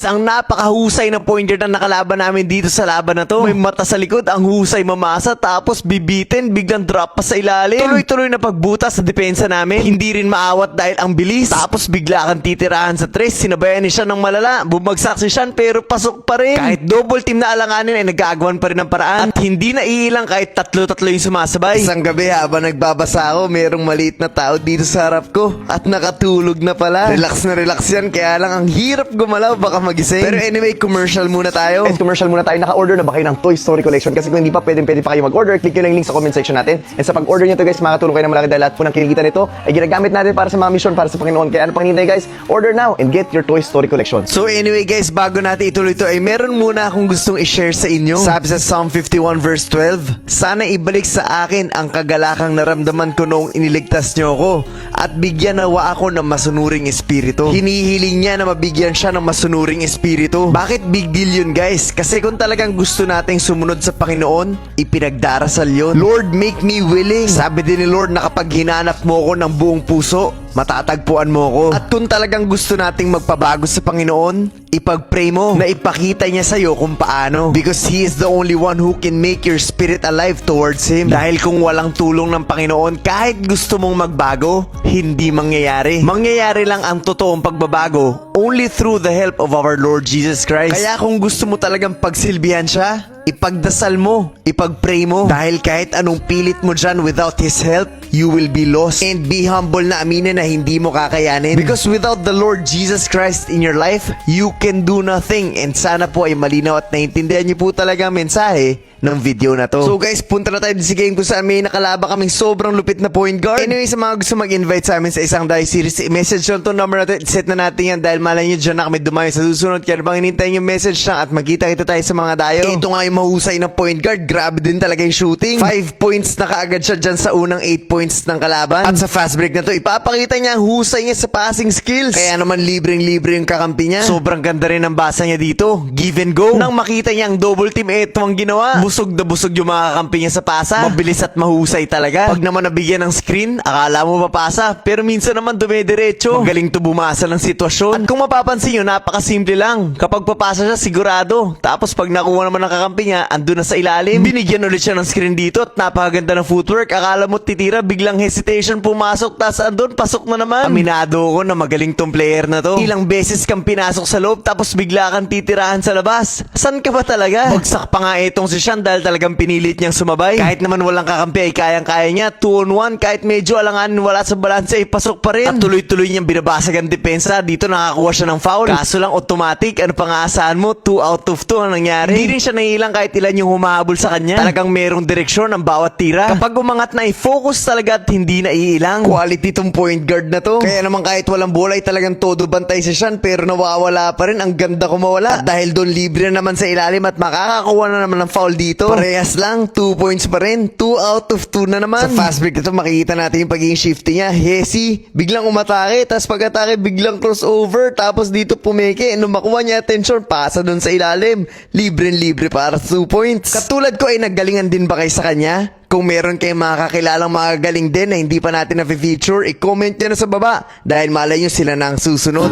Ang napakahusay na point guard na nakalaban namin dito sa laban na to. May mata sa likod, ang husay mamasa, tapos bibitin, biglang drop pa sa ilalim. Tuloy-tuloy na pagbutas sa depensa namin. Hindi rin maawat dahil ang bilis. Tapos bigla kang titirahan sa tres, sinabayan ni Sean ng malala. Bumagsak si Sean pero pasok pa rin. Kahit double team na alanganin ay nagagawan pa rin ng paraan. At hindi na iilang kahit tatlo-tatlo yung sumasabay. Isang gabi habang nagbabasa ako, merong maliit na tao dito sa harap ko. At nakatulog na pala. Relax na relax yan, kaya lang ang hirap gumalaw, baka magising. Pero anyway, commercial muna tayo. At commercial muna tayo. Naka-order na ba kayo ng Toy Story Collection? Kasi kung hindi pa, pwede pa kayo mag-order. Click nyo lang yung link sa comment section natin. And sa pag-order nyo to guys, makakatulong kayo ng malaki dahil lahat po ng kinikita nito ay ginagamit natin para sa mga mission, para sa Panginoon. Kaya ano pang hinihintay guys? Order now and get your Toy Story Collection. So anyway guys, bago natin ituloy ito, ay meron muna akong gustong i-share sa inyo. Sabi sa Psalm 51 verse 12, sana ibalik sa akin ang kagalakang naramdaman ko noong iniligtas nyo ako at bigyan nawa ako ng masunuring espiritu. Hinihiling niya na mabigyan siya ng masunuring espiritu. Bakit big deal yun guys? Kasi kung talagang gusto nating sumunod sa Panginoon, ipinagdarasal yun. Lord, make me willing. Sabi din ni Lord na kapag hinanap mo ko ng buong puso, matatagpuan mo ko. At kung talagang gusto nating magpabago sa Panginoon, ipag-pray mo na ipakita niya sa'yo kung paano. Because He is the only one who can make your spirit alive towards Him. Dahil kung walang tulong ng Panginoon, kahit gusto mong magbago, hindi mangyayari. Mangyayari lang ang totoong pagbabago only through the help of our Lord Jesus Christ. Kaya kung gusto mo talagang pagsilbihan siya, ipagdasal mo, ipag-pray mo. Dahil kahit anong pilit mo dyan without His help, you will be lost. And be humble na aminin na hindi mo kakayanin. Because without the Lord Jesus Christ in your life, you can do nothing. And sana po ay malinaw at naintindihan niyo po talaga ang mensahe ng video na to. So guys, punta na tayo sa game kung saan may nakalaba kaming sobrang lupit na point guard. Anyway, sa mga gusto mag-invite sa amin sa isang dive series, message nyo itong number natin, set na natin yan dahil malay nyo dyan na kami dumayo sa susunod. Kaya bang hinintayin yung message lang at magkita-kita tayo sa mga dayo. Ito nga yung mahusay na point guard, grabe din talaga yung shooting. 5 points na kaagad siya dyan sa unang 8 points ng kalaban. At sa fast break na to, ipapakita niya ang husay niya sa passing skills. Kaya naman libreng-libre yung kakampi niya. Sobrang ganda rin ang basa niya dito. Give and go. Nang makita niya ang double team, ito ang ginawa. Busog na busog yung mga kakampi niya sa pasa. Mabilis at mahusay talaga. Pag naman nabigyan ng screen, akala mo papasa. Pero minsan naman dumediretso. Magaling to bumasa ng sitwasyon. At kung mapapansin nyo, napakasimple lang. Kapag papasa siya, sigurado. Tapos pag nakuha naman ng kakampi niya, andun na sa ilalim. Binigyan ulit siya ng screen dito at napakaganda ng footwork. Akala mo titira, biglang hesitation pumasok. Tapos andun, pasok na naman. Aminado ko na magaling tong player na to. Ilang beses kang pinasok sa loob tapos bigla kang titirahan sa labas. San ka ba talaga? Bagsak pa nga itong si Sean dahil talagang pinilit niyang sumabay. Kahit naman walang kakampi ay kayang-kaya niya. 2-on-1, kahit medyo alanganin wala sa balanse ay pasok pa rin. At tuloy-tuloy niyang binabasag ang depensa. Dito nakakuha siya ng foul. Kaso lang automatic. Ano pang aasahan mo? 2 out of 2 ang nangyari. Hindi rin siya nahilang kahit ilan yung humahabol sa kanya. Talagang merong direksyon ang bawat tira. Kapag umangat na i-focus talaga at hindi na iilang. Quality tong point guard na to. Kaya naman kahit walang bola ay talagang todo bantay si Sean pero nawawala pa rin. Ang ganda kumawala. At dahil doon libre na naman sa ilalim at makakakuha na naman ng foul dito. Parehas lang, 2 points pa rin. 2 out of 2 na naman. Sa fast break ito, makikita natin yung pagiging shifty niya. Hesi, biglang umatake, tapos pag-atake, biglang crossover, tapos dito pumeke. Nung makuha niya attention, pasa dun sa ilalim. Libre-libre para 2 points. Katulad ko ay naggalingan din ba kayo sa kanya? Kung meron kayong mga kakilalang mga galing din na hindi pa natin na-feature, i-comment nyo na sa baba dahil malay nyo sila na ang susunod.